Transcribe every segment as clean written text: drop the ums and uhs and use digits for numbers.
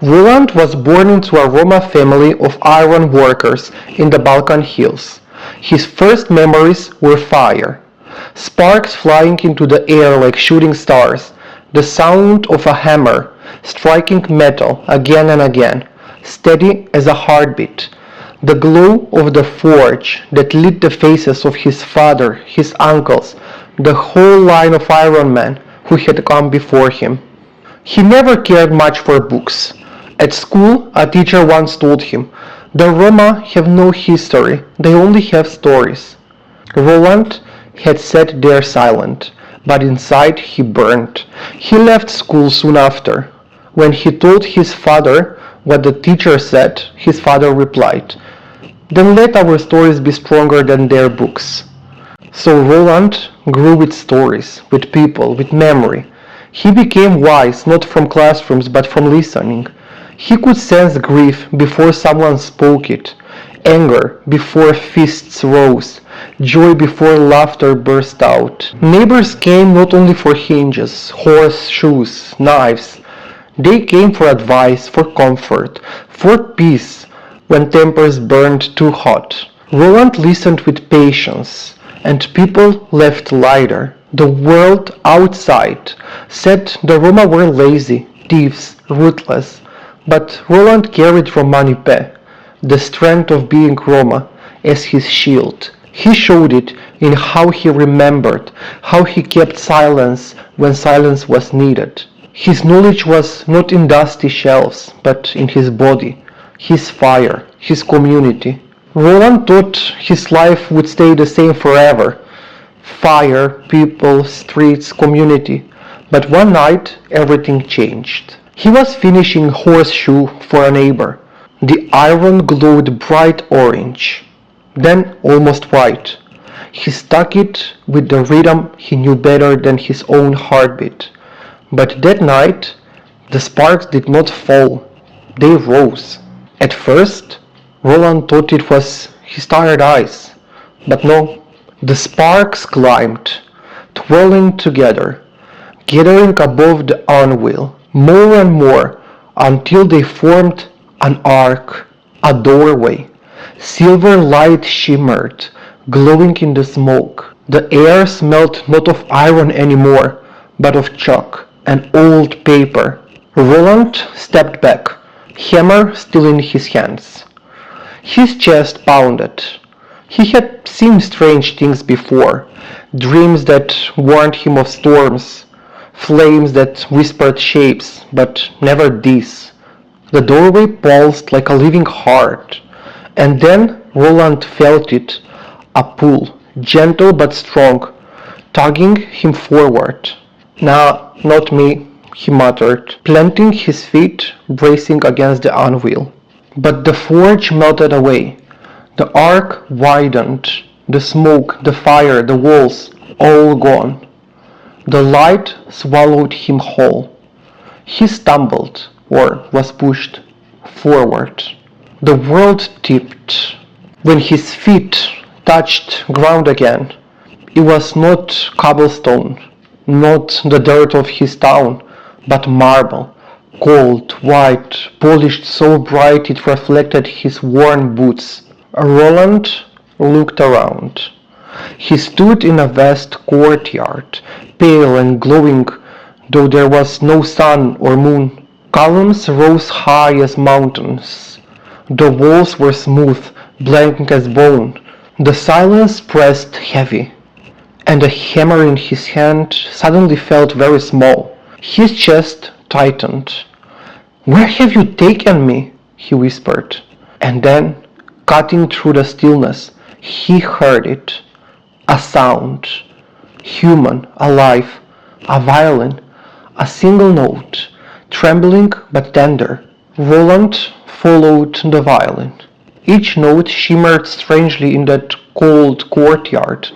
Roland was born into a Roma family of iron workers in the Balkan Hills. His first memories were fire. Sparks flying into the air like shooting stars, the sound of a hammer striking metal again and again, steady as a heartbeat, the glow of the forge that lit the faces of his father, his uncles, the whole line of iron men who had come before him. He never cared much for books. At school, a teacher once told him, "The Roma have no history, they only have stories." Roland had sat there silent, but inside he burned. He left school soon after. When he told his father what the teacher said, his father replied, "Then let our stories be stronger than their books." So Roland grew with stories, with people, with memory. He became wise not from classrooms but from listening. He could sense grief before someone spoke it, anger before fists rose, joy before laughter burst out. Neighbors came not only for hinges, horseshoes, knives. They came for advice, for comfort, for peace when tempers burned too hot. Roland listened with patience, and people left lighter. The world outside said the Roma were lazy, thieves, ruthless, but Roland carried Romanipe, the strength of being Roma, as his shield. He showed it in how he remembered, how he kept silence when silence was needed. His knowledge was not in dusty shelves, but in his body, his fire, his community. Roland thought his life would stay the same forever. Fire, people, streets, community. But one night, everything changed. He was finishing horseshoe for a neighbor. The iron glowed bright orange, then almost white. He stuck it with the rhythm he knew better than his own heartbeat. But that night, the sparks did not fall, they rose. At first, Roland thought it was his tired eyes, but no, the sparks climbed, twirling together, gathering above the anvil, more and more, until they formed an arc, a doorway. Silver light shimmered, glowing in the smoke. The air smelled not of iron anymore, but of chalk and old paper. Roland stepped back, hammer still in his hands. His chest pounded. He had seen strange things before, dreams that warned him of storms, flames that whispered shapes, but never this. The doorway pulsed like a living heart, and then Roland felt it, a pull, gentle but strong, tugging him forward. "Nah, not me," he muttered, planting his feet, bracing against the anvil. But the forge melted away. The arc widened, the smoke, the fire, the walls, all gone. The light swallowed him whole. He stumbled, or was pushed, forward. The world tipped. When his feet touched ground again, it was not cobblestone, not the dirt of his town, but marble, cold, white, polished so bright it reflected his worn boots. Roland looked around. He stood in a vast courtyard, pale and glowing, though there was no sun or moon. Columns rose high as mountains. The walls were smooth, blank as bone. The silence pressed heavy, and the hammer in his hand suddenly felt very small. His chest tightened. "Where have you taken me?" he whispered. And then, cutting through the stillness, he heard it. A sound. Human, alive. A violin. A single note. Trembling but tender. Roland followed the violin. Each note shimmered strangely in that cold courtyard,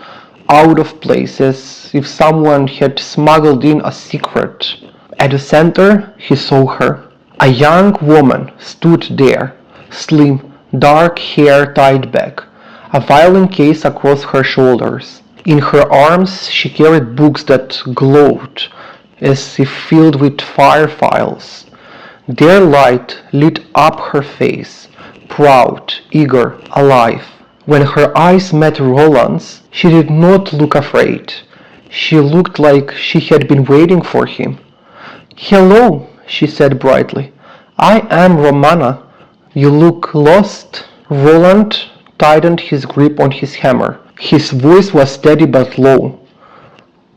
out of place, as if someone had smuggled in a secret. At the center, he saw her. A young woman stood there, slim, dark hair tied back, a violin case across her shoulders. In her arms she carried books that glowed, as if filled with fire files. Their light lit up her face, proud, eager, alive. When her eyes met Roland's, she did not look afraid. She looked like she had been waiting for him. "Hello," she said brightly. "I am Romana. You look lost." Roland tightened his grip on his hammer. His voice was steady but low.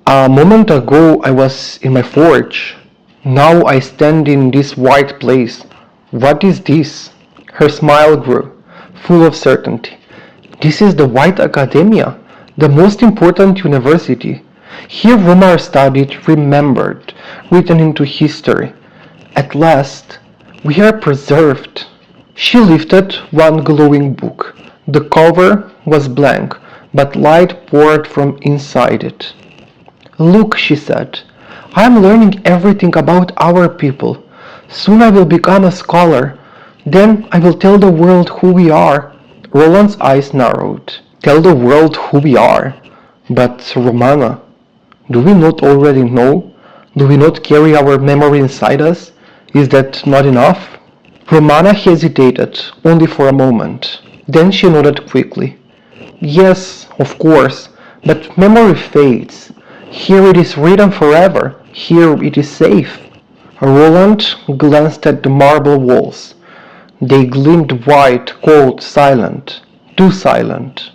"A moment ago I was in my forge. Now I stand in this white place. What is this?" Her smile grew, full of certainty. "This is the White Academia, the most important university. Here Roma are studied, remembered, written into history. At last, we are preserved." She lifted one glowing book. The cover was blank, but light poured from inside it. "Look," she said, "I am learning everything about our people. Soon I will become a scholar. Then I will tell the world who we are." Roland's eyes narrowed. "Tell the world who we are? But, Romana, do we not already know? Do we not carry our memory inside us? Is that not enough?" Romana hesitated only for a moment. Then she nodded quickly. "Yes, of course, but memory fades. Here it is written forever. Here it is safe." Roland glanced at the marble walls. They gleamed white, cold, silent, too silent.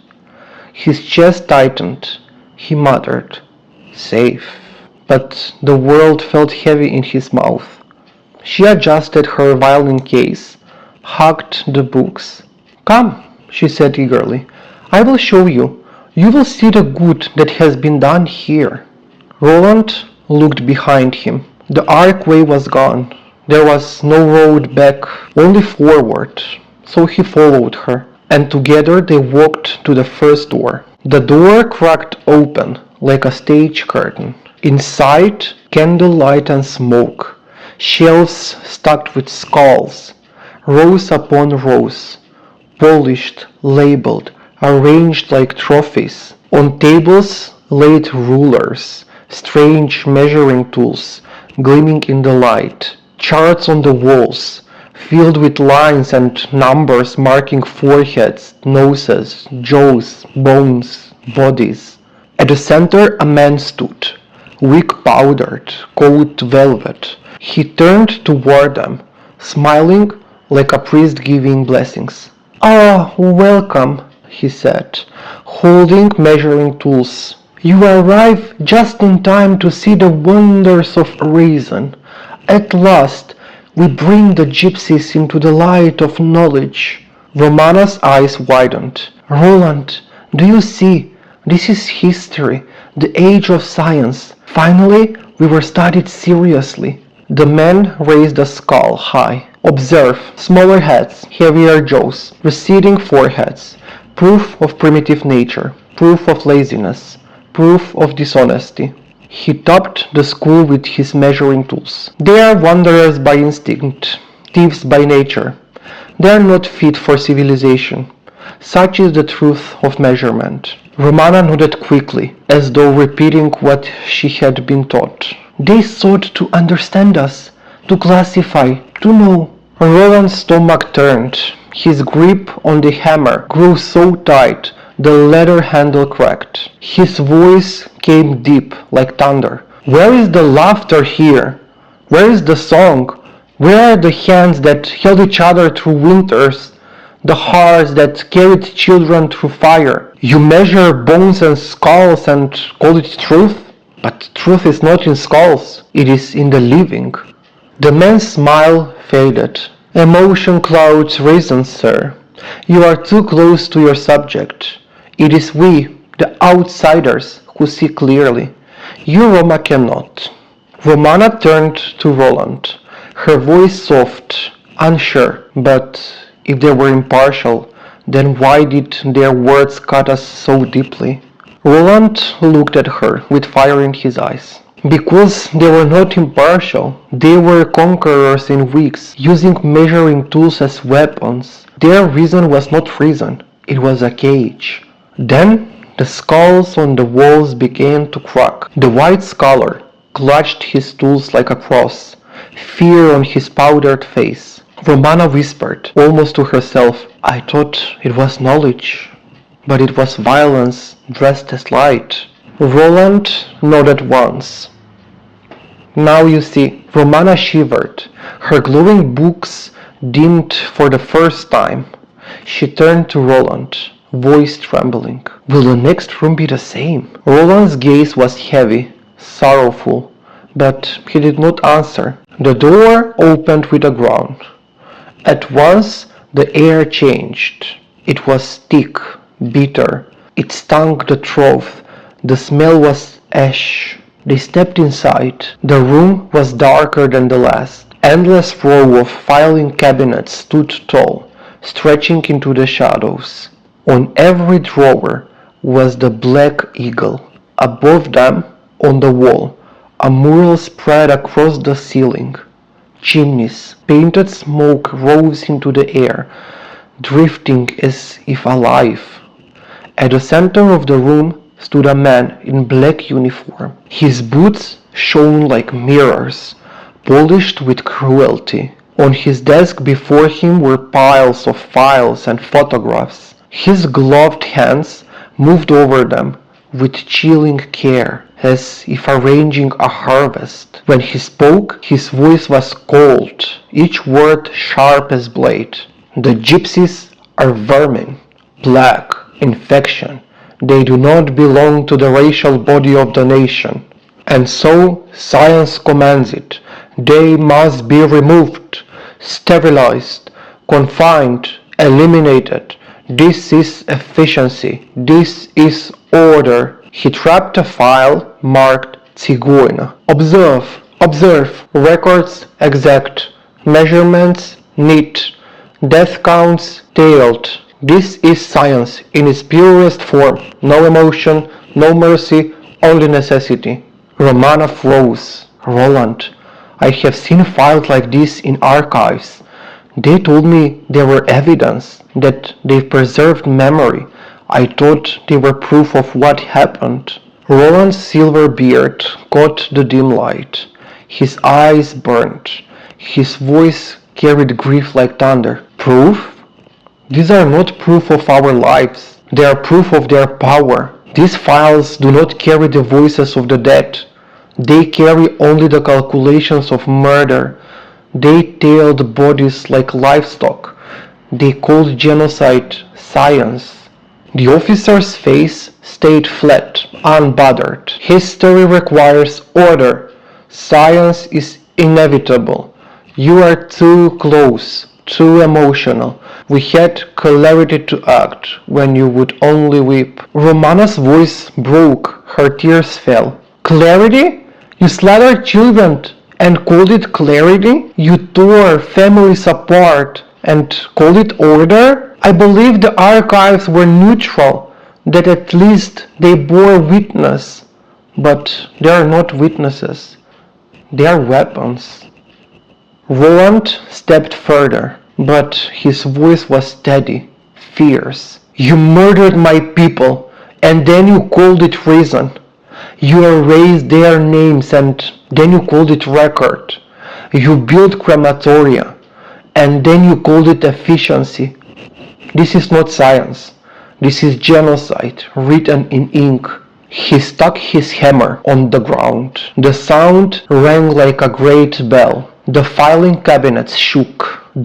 His chest tightened. He muttered, "Safe." But the world felt heavy in his mouth. She adjusted her violin case, hugged the books. "Come," she said eagerly. "I will show you. You will see the good that has been done here." Roland looked behind him. The archway was gone. There was no road back, only forward. So he followed her, and together they walked to the first door. The door cracked open like a stage curtain. Inside, candlelight and smoke. Shelves stocked with skulls, rows upon rows, polished, labeled, arranged like trophies. On tables laid rulers, strange measuring tools gleaming in the light, charts on the walls, filled with lines and numbers marking foreheads, noses, jaws, bones, bodies. At the center a man stood, wig powdered, coat velvet. He turned toward them, smiling like a priest giving blessings. "Ah, welcome," he said, holding measuring tools. "You arrive just in time to see the wonders of reason. At last, we bring the gypsies into the light of knowledge." Romana's eyes widened. "Roland, do you see? This is history, the age of science. Finally, we were studied seriously." The man raised a skull high. "Observe, smaller heads, heavier jaws, receding foreheads. Proof of primitive nature, proof of laziness, proof of dishonesty." He tapped the skull with his measuring tools. "They are wanderers by instinct, thieves by nature. They are not fit for civilization. Such is the truth of measurement." Romana nodded quickly, as though repeating what she had been taught. "They sought to understand us, to classify, to know." Roland's stomach turned. His grip on the hammer grew so tight the leather handle cracked. His voice came deep like thunder. "Where is the laughter here? Where is the song? Where are the hands that held each other through winters? The hearts that carried children through fire? You measure bones and skulls and call it truth? But truth is not in skulls, it is in the living." The man's smile faded. "Emotion clouds reason, sir. You are too close to your subject. It is we, the outsiders, who see clearly. You, Roma, cannot." Romana turned to Roland, her voice soft, unsure. "But if they were impartial, then why did their words cut us so deeply?" Roland looked at her with fire in his eyes. "Because they were not impartial. They were conquerors in wigs, using measuring tools as weapons. Their reason was not reason, it was a cage." Then the skulls on the walls began to crack. The white scholar clutched his tools like a cross, fear on his powdered face. Romana whispered, almost to herself, "I thought it was knowledge, but it was violence dressed as light." Roland nodded once. "Now you see." Romana shivered. Her glowing books dimmed for the first time. She turned to Roland, voice trembling. "Will the next room be the same?" Roland's gaze was heavy, sorrowful, but he did not answer. The door opened with a groan. At once the air changed. It was thick, bitter. It stung the throat. The smell was ash. They stepped inside. The room was darker than the last. Endless row of filing cabinets stood tall, stretching into the shadows. On every drawer was the black eagle. Above them, on the wall, a mural spread across the ceiling. Chimneys, painted smoke rose into the air, drifting as if alive. At the center of the room stood a man in black uniform. His boots shone like mirrors, polished with cruelty. On his desk before him were piles of files and photographs. His gloved hands moved over them with chilling care, as if arranging a harvest. When he spoke, his voice was cold, each word sharp as blade. "The gypsies are vermin, plague, infection. They do not belong to the racial body of the nation. And so science commands it. They must be removed, sterilized, confined, eliminated. This is efficiency. This is order." He trapped a file marked Tsigoina. Observe, records exact, measurements neat, death counts tailed. This is science in its purest form. No emotion, no mercy, only necessity. Romana froze. "Roland, I have seen files like this in archives. They told me they were evidence, that they preserved memory. I thought they were proof of what happened." Roland's silver beard caught the dim light. His eyes burned. His voice carried grief like thunder. "Proof? These are not proof of our lives. They are proof of their power. These files do not carry the voices of the dead. They carry only the calculations of murder. They tailed bodies like livestock. They called genocide science." The officer's face stayed flat, unbothered. "History requires order. Science is inevitable. You are too close, too emotional. We had clarity to act when you would only weep." Romana's voice broke. Her tears fell. "Clarity? You slaughtered children and called it clarity? You tore families apart and called it order? I believe the archives were neutral, that at least they bore witness. But they are not witnesses. They are weapons." Roland stepped further, but his voice was steady, fierce. "You murdered my people, and then you called it reason. You erased their names, and then you called it record. You built crematoria, and then you called it efficiency. This is not science. This is genocide written in ink." He struck his hammer on the ground. The sound rang like a great bell. The filing cabinets shook.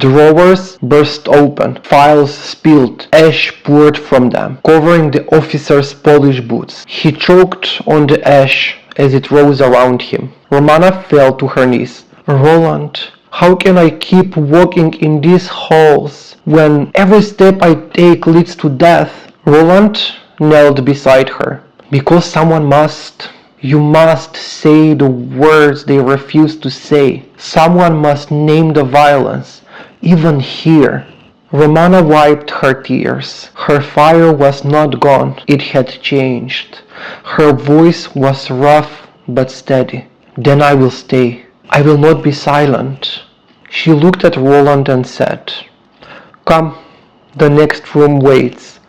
Drawers burst open. Files spilled. Ash poured from them, covering the officer's polished boots. He choked on the ash as it rose around him. Romana fell to her knees. "Roland, how can I keep walking in these halls when every step I take leads to death?" Roland knelt beside her. "Because someone must. You must say the words they refuse to say. Someone must name the violence, even here." Romana wiped her tears. Her fire was not gone. It had changed. Her voice was rough but steady. "Then I will stay. I will not be silent." She looked at Roland and said, "Come, the next room waits,"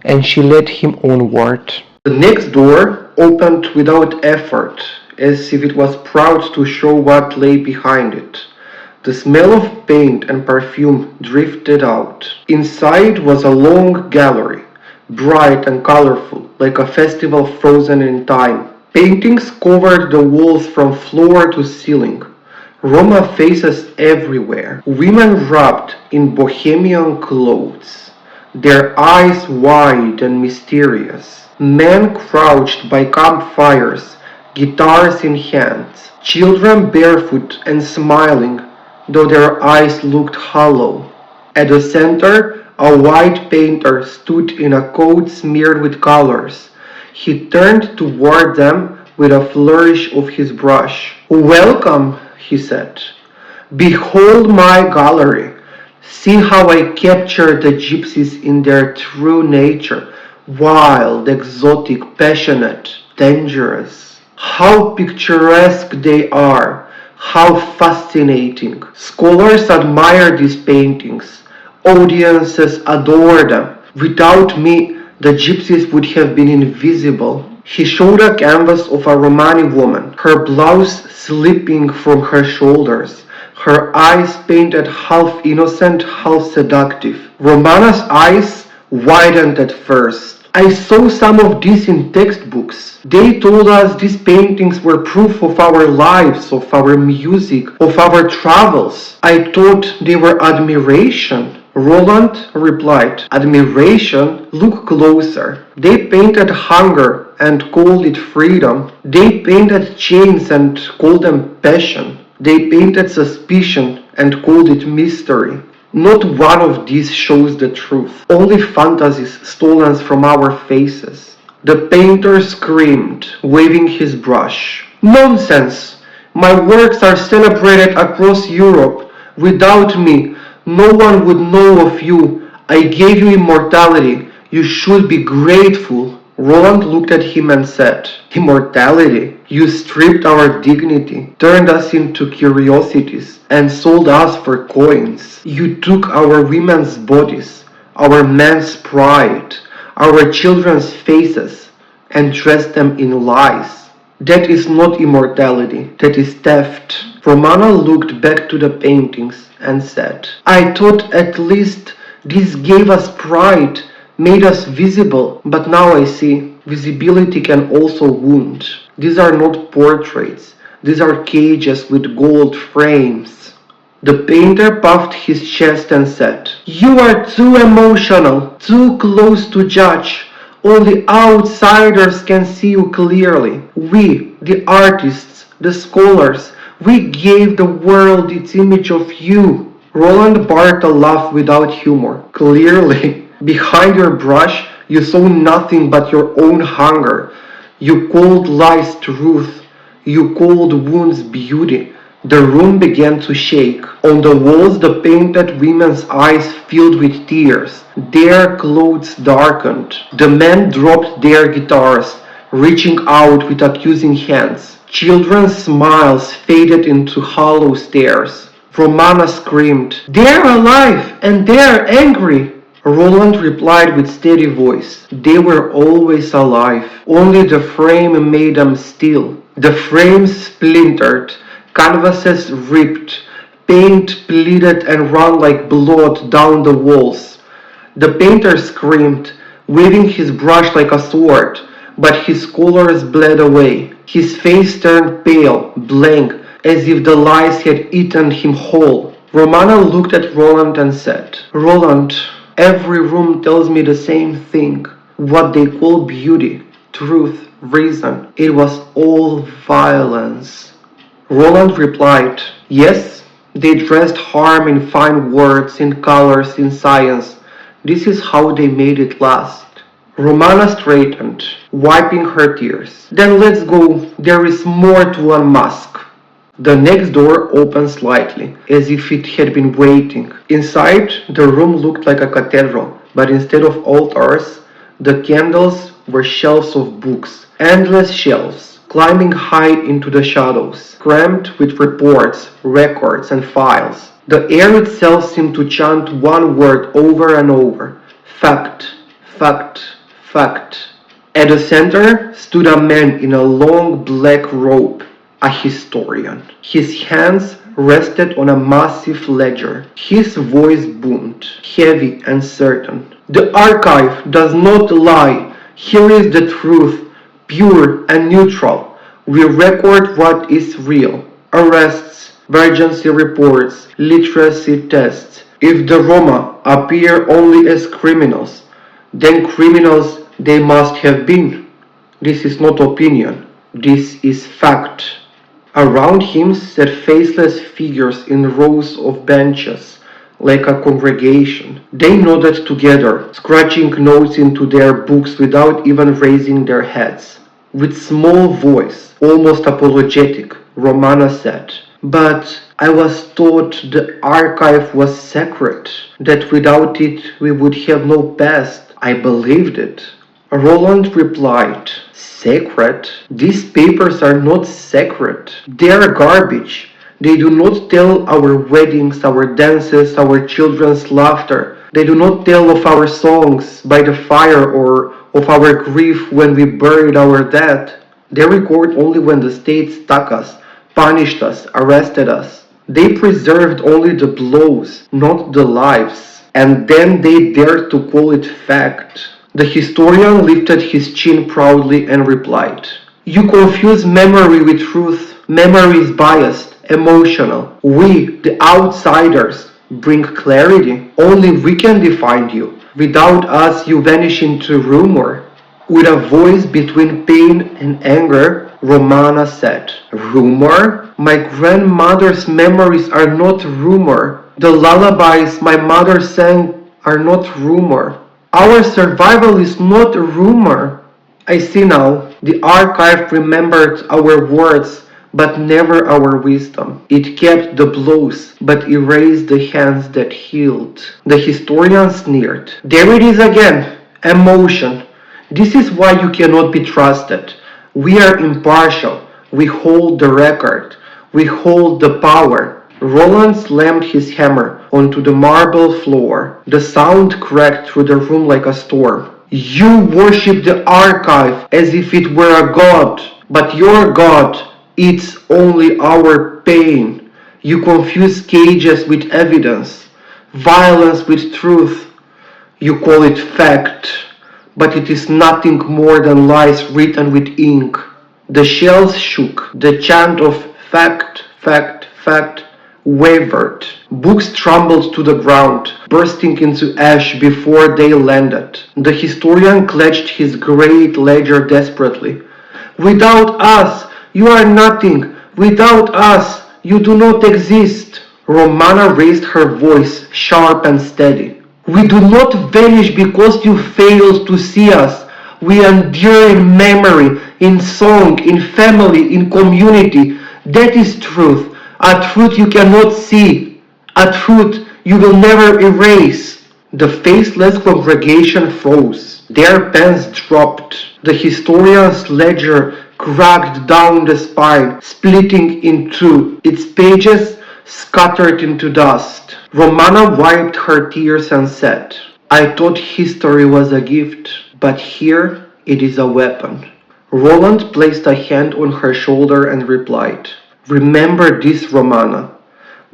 and she led him onward. The next door opened without effort. as if it was proud to show what lay behind it. The smell of paint and perfume drifted out. Inside was a long gallery, bright and colorful, like a festival frozen in time. Paintings covered the walls from floor to ceiling. Roma faces everywhere. Women wrapped in bohemian clothes, their eyes wide and mysterious. Men crouched by campfires, guitars in hands. Children barefoot and smiling, though their eyes looked hollow. At the center, a white painter stood in a coat smeared with colors. He turned toward them with a flourish of his brush. "Welcome," he said. "Behold my gallery. See how I capture the gypsies in their true nature, wild, exotic, passionate, dangerous. How picturesque they are, how fascinating. Scholars admire these paintings. Audiences adore them. Without me, the gypsies would have been invisible." He showed a canvas of a Romani woman, her blouse slipping from her shoulders, her eyes painted half innocent, half seductive. Romana's eyes widened at first. "I saw some of these in textbooks. They told us these paintings were proof of our lives, of our music, of our travels. I thought they were admiration." Roland replied, "Admiration? Look closer. They painted hunger and called it freedom. They painted chains and called them passion. They painted suspicion and called it mystery. Not one of these shows the truth. Only fantasies stolen from our faces." The painter screamed, waving his brush. "Nonsense! My works are celebrated across Europe. Without me, no one would know of you. I gave you immortality. You should be grateful." Roland looked at him and said, "Immortality? You stripped our dignity, turned us into curiosities, and sold us for coins. You took our women's bodies, our men's pride, our children's faces, and dressed them in lies. That is not immortality, that is theft." Romana looked back to the paintings and said, "I thought at least this gave us pride, made us visible, but now I see, visibility can also wound. These are not portraits, these are cages with gold frames." The painter puffed his chest and said, "You are too emotional, too close to judge. Only outsiders can see you clearly. We, the artists, the scholars, we gave the world its image of you." Roland barked a laugh without humor. "Clearly. Behind your brush, you saw nothing but your own hunger. You called lies truth. You called wounds beauty." The room began to shake. On the walls, the painted women's eyes filled with tears. Their clothes darkened. The men dropped their guitars, reaching out with accusing hands. Children's smiles faded into hollow stares. Romana screamed, "They're alive and they're angry." Roland replied with steady voice, "They were always alive. Only the frame made them still." The frame splintered, canvases ripped, paint pleaded and ran like blood down the walls. The painter screamed, waving his brush like a sword, but his colors bled away. His face turned pale, blank, as if the lies had eaten him whole. Romana looked at Roland and said, "Roland, every room tells me the same thing. What they call beauty, truth, reason, it was all violence." Roland replied, "Yes, they dressed harm in fine words, in colors, in science. This is how they made it last." Romana straightened, wiping her tears. "Then let's go. There is more to unmask." The next door opened slightly, as if it had been waiting. Inside, the room looked like a cathedral, but instead of altars, the candles were shelves of books, endless shelves, climbing high into the shadows, crammed with reports, records, and files. The air itself seemed to chant one word over and over, fact, fact, fact. At the center stood a man in a long black robe. a historian. His hands rested on a massive ledger. His voice boomed, heavy and certain. The archive does not lie. Here is the truth, pure and neutral. We record what is real. Arrests, emergency reports, literacy tests. If the Roma appear only as criminals, then criminals they must have been. This is not opinion. This is fact. Around him sat faceless figures in rows of benches, like a congregation. They nodded together, scratching notes into their books without even raising their heads. With small voice, almost apologetic, Romana said, "But I was taught the archive was sacred, that without it we would have no past. I believed it." Roland replied, "Sacred? These papers are not sacred. They are garbage. They do not tell our weddings, our dances, our children's laughter. They do not tell of our songs by the fire or of our grief when we buried our dead. They record only when the state stuck us, punished us, arrested us. They preserved only the blows, not the lives. And then they dared to call it fact." The historian lifted his chin proudly and replied, "You confuse memory with truth. Memory is biased, emotional. We, the outsiders, bring clarity. Only we can define you. Without us, you vanish into rumor." With a voice between pain and anger, Romana said, "Rumor? My grandmother's memories are not rumor. The lullabies my mother sang are not rumor. Our survival is not a rumor." I see now, the archive remembered our words, but never our wisdom. It kept the blows, but erased the hands that healed. The historian sneered. "There it is again, emotion. This is why you cannot be trusted. We are impartial. We hold the record. We hold the power." Roland slammed his hammer onto the marble floor. The sound cracked through the room like a storm. "You worship the archive as if it were a god, but your god, it's only our pain. You confuse cages with evidence, violence with truth. You call it fact, but it is nothing more than lies written with ink." The shells shook. The chant of fact, fact, fact wavered. Books trembled to the ground, bursting into ash before they landed. The historian clutched his great ledger desperately. "Without us, you are nothing. Without us, you do not exist." Romana raised her voice, sharp and steady. "We do not vanish because you failed to see us. We endure in memory, in song, in family, in community. That is truth. A truth you cannot see, a truth you will never erase." The faceless congregation froze. Their pens dropped. The historian's ledger cracked down the spine, splitting in two. Its pages scattered into dust. Romana wiped her tears and said, "I thought history was a gift, but here it is a weapon." Roland placed a hand on her shoulder and replied, "Remember this, Romana.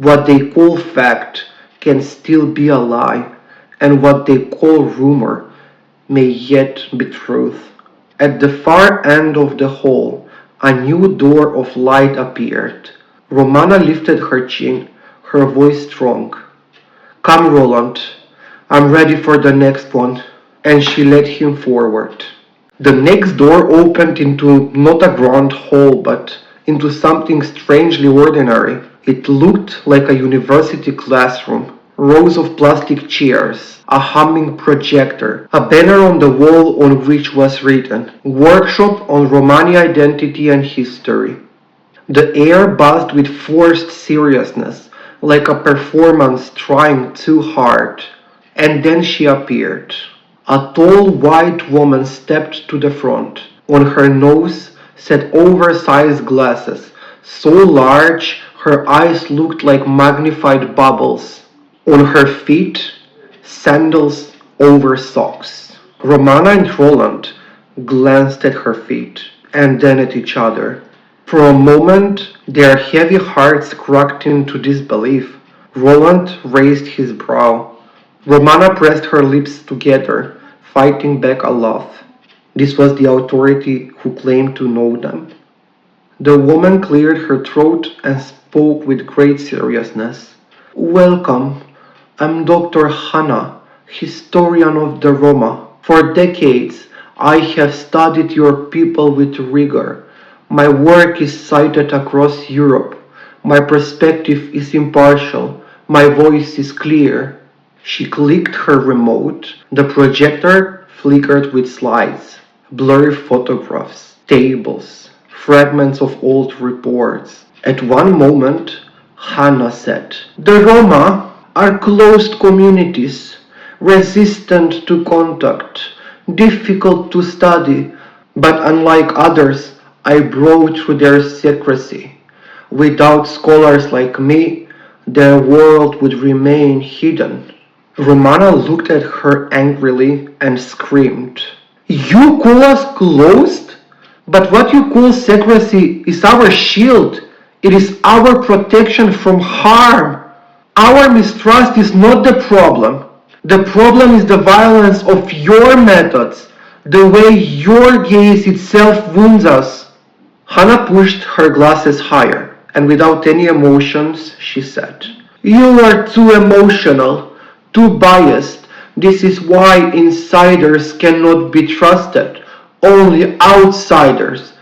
What they call fact can still be a lie, and what they call rumor may yet be truth." At the far end of the hall, a new door of light appeared. Romana lifted her chin, her voice strong. "Come, Roland. I'm ready for the next one." And she led him forward. The next door opened into not a grand hall, but into something strangely ordinary. It looked like a university classroom. Rows of plastic chairs, a humming projector, a banner on the wall on which was written, "Workshop on Romani Identity and History." The air buzzed with forced seriousness, like a performance trying too hard. And then she appeared. A tall white woman stepped to the front. On her nose sat oversized glasses, so large her eyes looked like magnified bubbles. On her feet, sandals over socks. Romana and Roland glanced at her feet and then at each other. For a moment, their heavy hearts cracked into disbelief. Roland raised his brow. Romana pressed her lips together, fighting back a laugh. This was the authority who claimed to know them. The woman cleared her throat and spoke with great seriousness. Welcome. I'm Dr. Hanna, historian of the Roma. For decades, I have studied your people with rigor. My work is cited across Europe. My perspective is impartial. My voice is clear. She clicked her remote. The projector flickered with slides, blurry photographs, tables, fragments of old reports. At one moment, Hannah said, "The Roma are closed communities, resistant to contact, difficult to study, but unlike others, I broke through their secrecy. Without scholars like me, their world would remain hidden." Romana looked at her angrily and screamed. "You call us closed? But what you call secrecy is our shield. It is our protection from harm. Our mistrust is not the problem. The problem is the violence of your methods, the way your gaze itself wounds us." Hannah pushed her glasses higher, and without any emotions, she said, "You are too emotional, too biased. This is why insiders cannot be trusted. Only outsiders,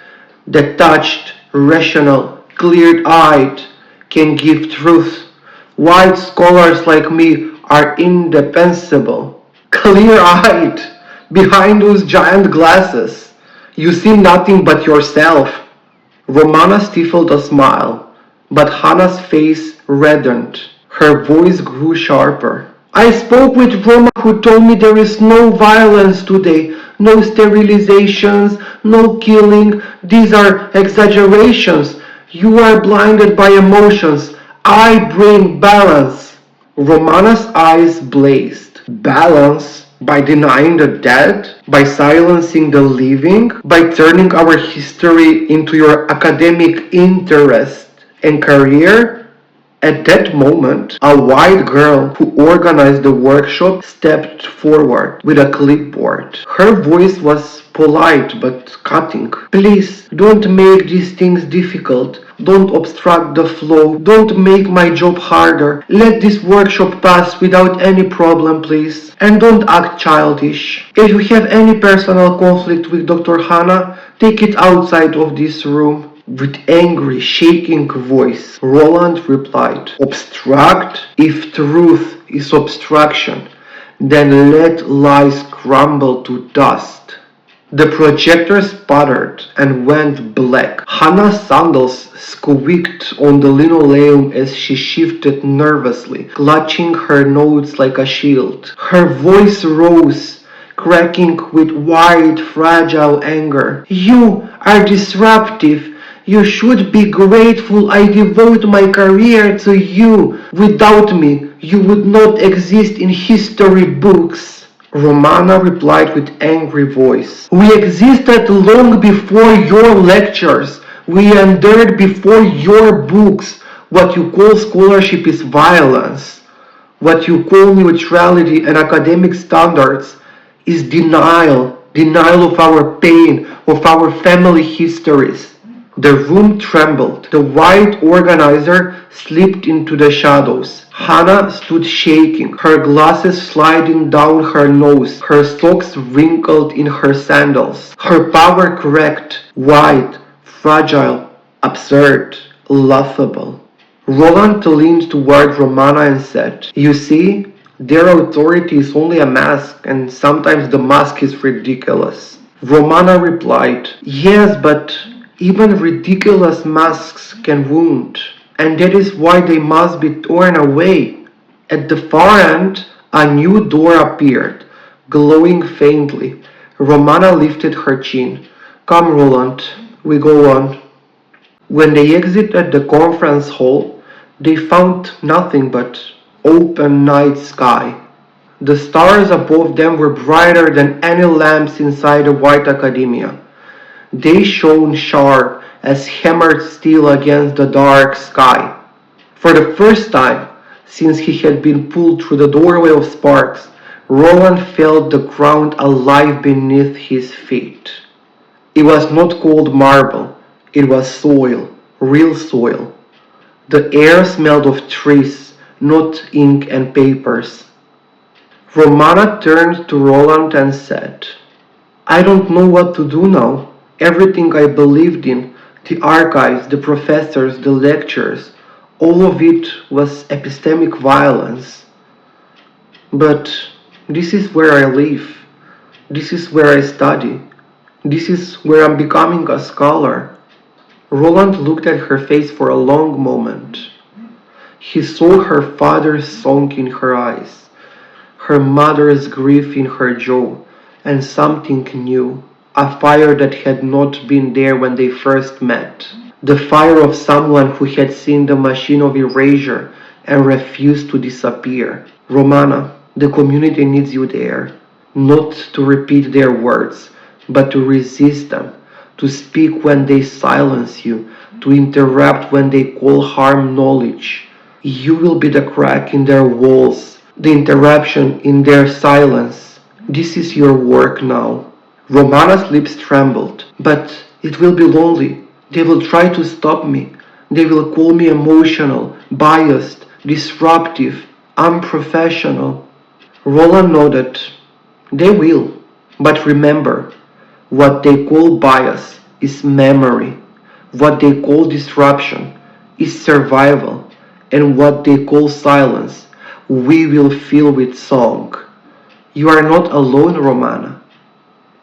detached, rational, clear-eyed, can give truth. White scholars like me are indefensible. Clear-eyed, behind those giant glasses. You see nothing but yourself." Romana stifled a smile, but Hannah's face reddened. Her voice grew sharper. "I spoke with Roma who told me there is no violence today, no sterilizations, no killing. These are exaggerations. You are blinded by emotions. I bring balance." Romana's eyes blazed. Balance? By denying the dead? By silencing the living? By turning our history into your academic interest and career? At that moment, a white girl who organized the workshop stepped forward with a clipboard. Her voice was polite but cutting. "Please, don't make these things difficult. Don't obstruct the flow. Don't make my job harder. Let this workshop pass without any problem, please. And don't act childish. If you have any personal conflict with Dr. Hanna, take it outside of this room." With angry, shaking voice, Roland replied, "Obstruct? If truth is obstruction, then let lies crumble to dust." The projector sputtered and went black. Hannah's sandals squeaked on the linoleum as she shifted nervously, clutching her notes like a shield. Her voice rose, cracking with wide, fragile anger. "You are disruptive. You should be grateful I devote my career to you. Without me, you would not exist in history books." Romana replied with angry voice. "We existed long before your lectures. We endured before your books. What you call scholarship is violence. What you call neutrality and academic standards is denial. Denial of our pain, of our family histories." The room trembled. The white organizer slipped into the shadows. Hannah stood shaking, her glasses sliding down her nose, her socks wrinkled in her sandals. Her power cracked, white, fragile, absurd, laughable. Roland leaned toward Romana and said, "You see, their authority is only a mask, and sometimes the mask is ridiculous." Romana replied, "Yes, but even ridiculous masks can wound, and that is why they must be torn away." At the far end, a new door appeared, glowing faintly. Romana lifted her chin. "Come, Roland, we go on." When they exited the conference hall, they found nothing but open night sky. The stars above them were brighter than any lamps inside the white academia. They shone sharp as hammered steel against the dark sky. For the first time since he had been pulled through the doorway of sparks, Roland felt the ground alive beneath his feet. It was not cold marble, it was soil, real soil. The air smelled of trees, not ink and papers. Romana turned to Roland and said, "I don't know what to do now. Everything I believed in, the archives, the professors, the lectures, all of it was epistemic violence. But this is where I live. This is where I study. This is where I'm becoming a scholar." Roland looked at her face for a long moment. He saw her father's song in her eyes, her mother's grief in her jaw, and something new, a fire that had not been there when they first met. The fire of someone who had seen the machine of erasure and refused to disappear. "Romana, the community needs you there, not to repeat their words, but to resist them, to speak when they silence you, to interrupt when they call harm knowledge. You will be the crack in their walls, the interruption in their silence. This is your work now." Romana's lips trembled. "But it will be lonely. They will try to stop me. They will call me emotional, biased, disruptive, unprofessional." Roland nodded. "They will. But remember, what they call bias is memory. What they call disruption is survival. And what they call silence, we will fill with song. You are not alone, Romana.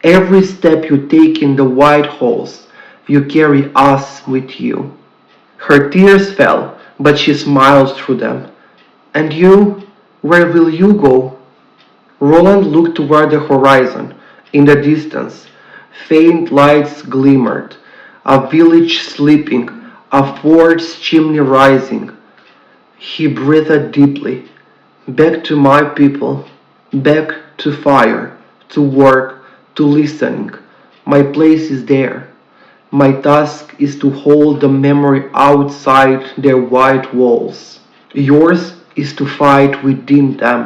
Every step you take in the wide halls, you carry us with you." Her tears fell, but she smiled through them. "And you? Where will you go?" Roland looked toward the horizon. In the distance, faint lights glimmered. A village sleeping, a fort's chimney rising. He breathed deeply. "Back to my people, back to fire, to work, to listening. My place is there. My task is to hold the memory outside their white walls. Yours is to fight within them."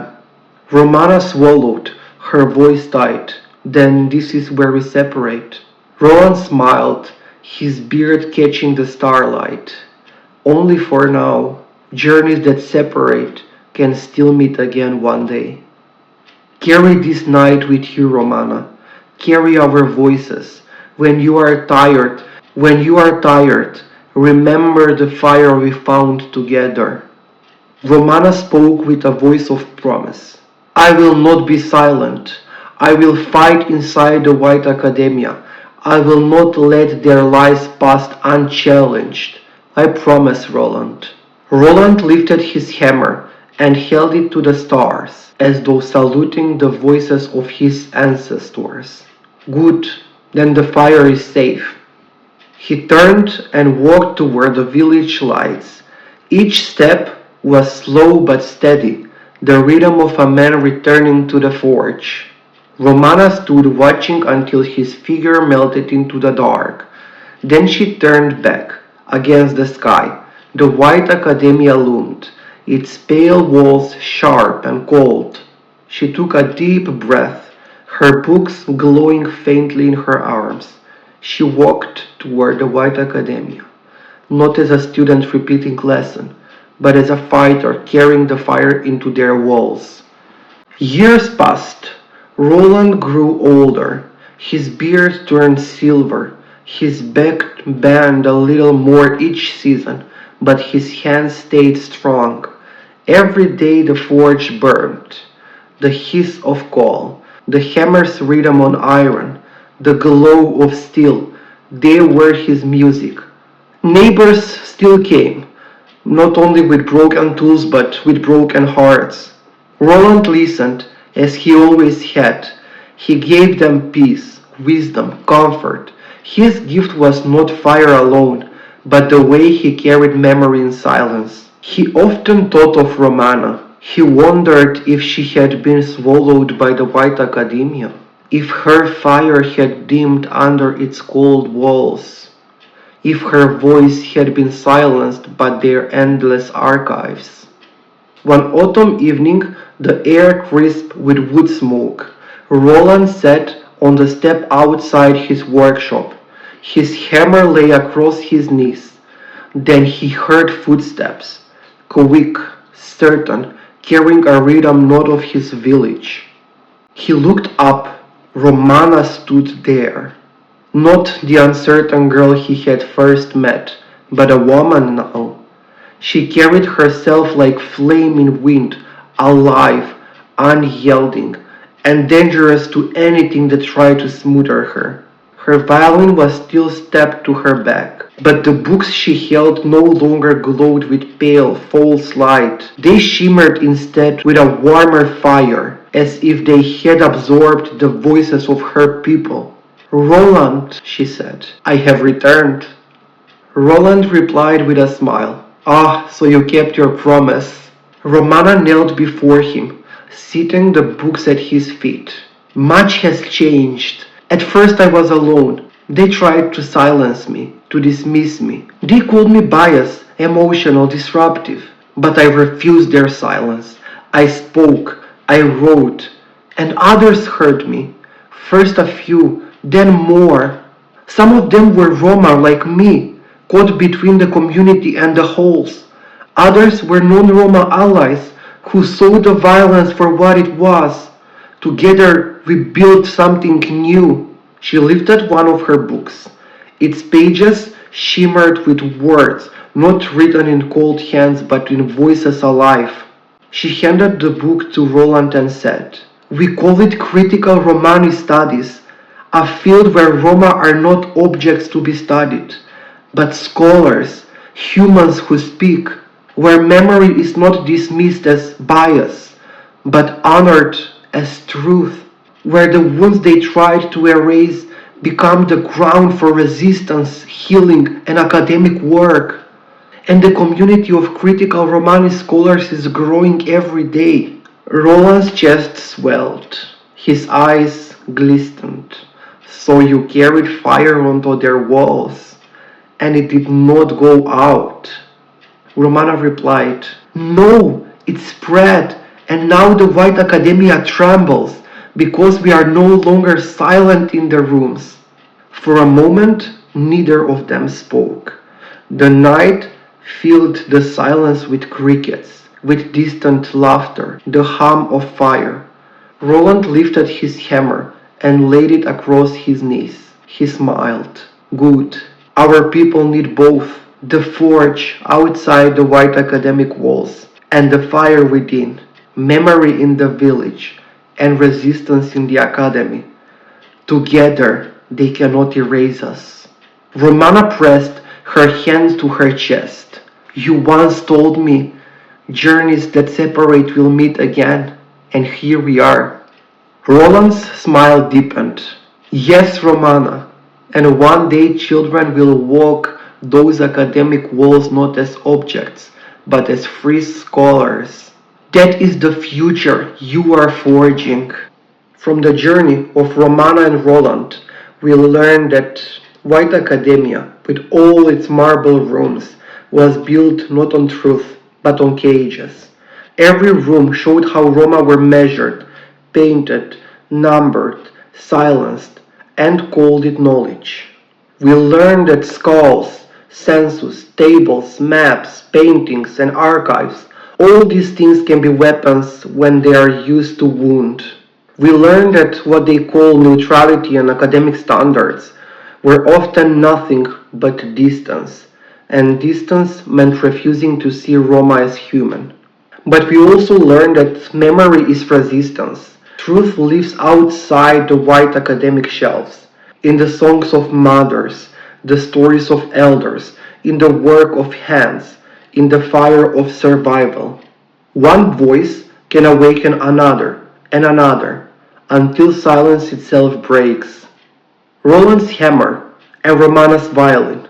Romana swallowed, her voice tight. "Then this is where we separate." Roland smiled, his beard catching the starlight. "Only for now. Journeys that separate can still meet again one day. Carry this night with you, Romana. Carry our voices. When you are tired, remember the fire we found together." Romana spoke with a voice of promise. "I will not be silent. I will fight inside the White Academia. I will not let their lies pass unchallenged. I promise, Roland." Roland lifted his hammer and held it to the stars, as though saluting the voices of his ancestors. "Good, then the fire is safe." He turned and walked toward the village lights. Each step was slow but steady, the rhythm of a man returning to the forge. Romana stood watching until his figure melted into the dark. Then she turned back. Against the sky, the White Academia loomed, its pale walls sharp and cold. She took a deep breath, her books glowing faintly in her arms. She walked toward the White Academia, not as a student repeating lesson, but as a fighter carrying the fire into their walls. Years passed. Roland grew older. His beard turned silver. His back bent a little more each season, but his hands stayed strong. Every day the forge burned. The hiss of coal, the hammer's rhythm on iron, the glow of steel, they were his music. Neighbors still came, not only with broken tools but with broken hearts. Roland listened, as he always had. He gave them peace, wisdom, comfort. His gift was not fire alone, but the way he carried memory in silence. He often thought of Romana. He wondered if she had been swallowed by the White Academia, if her fire had dimmed under its cold walls. if her voice had been silenced by their endless archives. One autumn evening, the air crisp with wood smoke, Roland sat on the step outside his workshop. His hammer lay across his knees. Then he heard footsteps, quick, certain, carrying a rhythm not of his village. He looked up. Romana stood there. Not the uncertain girl he had first met, but a woman now. She carried herself like flaming wind, alive, unyielding, and dangerous to anything that tried to smother her. Her violin was still strapped to her back, but the books she held no longer glowed with pale, false light. They shimmered instead with a warmer fire, as if they had absorbed the voices of her people. "Roland," she said, "I have returned." Roland replied with a smile. "Ah, so you kept your promise." Romana knelt before him, setting the books at his feet. "Much has changed. At first I was alone. They tried to silence me, to dismiss me. They called me biased, emotional, disruptive. But I refused their silence. I spoke, I wrote, and others heard me. First a few, then more. Some of them were Roma like me, caught between the community and the holes. Others were non-Roma allies who saw the violence for what it was. Together we built something new." She lifted one of her books. Its pages shimmered with words, not written in cold hands but in voices alive. She handed the book to Roland and said, "We call it critical Romani studies, a field where Roma are not objects to be studied, but scholars, humans who speak, where memory is not dismissed as bias, but honored as truth, where the wounds they tried to erase become the ground for resistance, healing, and academic work. And the community of critical Romani scholars is growing every day." Roland's chest swelled. His eyes glistened. "So you carried fire onto their walls, and it did not go out?" Romana replied, "No, it spread, and now the white academia trembles, because we are no longer silent in the rooms." For a moment, neither of them spoke. The night filled the silence with crickets, with distant laughter, the hum of fire. Roland lifted his hammer and laid it across his knees. He smiled. "Good. Our people need both. The forge outside the white academic walls, and the fire within. Memory in the village, and resistance in the academy. Together they cannot erase us." Romana pressed her hands to her chest. "You once told me journeys that separate will meet again, and here we are." Roland's smile deepened. "Yes, Romana, and one day children will walk those academic walls not as objects, but as free scholars. That is the future you are forging." From the journey of Romana and Roland, we learn that white academia, with all its marble rooms, was built not on truth, but on cages. Every room showed how Roma were measured, painted, numbered, silenced, and called it knowledge. We learned that skulls, censuses, tables, maps, paintings, and archives, all these things can be weapons when they are used to wound. We learned that what they call neutrality and academic standards were often nothing but distance, and distance meant refusing to see Roma as human. But we also learned that memory is resistance. Truth lives outside the white academic shelves, in the songs of mothers, the stories of elders, in the work of hands, in the fire of survival. One voice can awaken another and another, until silence itself breaks. Roland's hammer and Romana's violin,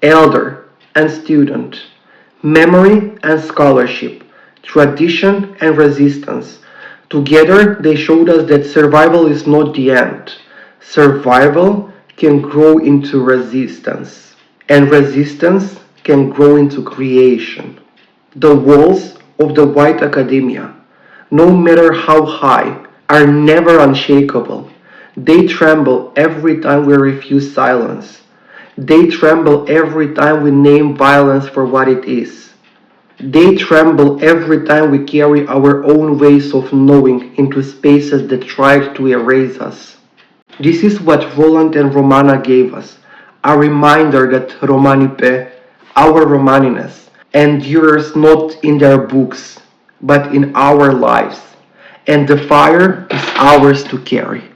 elder and student, memory and scholarship, tradition and resistance. Together they showed us that survival is not the end. Survival can grow into resistance. and resistance can grow into creation. The walls of the white academia, no matter how high, are never unshakable. They tremble every time we refuse silence. They tremble every time we name violence for what it is. They tremble every time we carry our own ways of knowing into spaces that tried to erase us. This is what Roland and Romana gave us, a reminder that Romanipe, our Romaniness, endures not in their books, but in our lives, and the fire is ours to carry.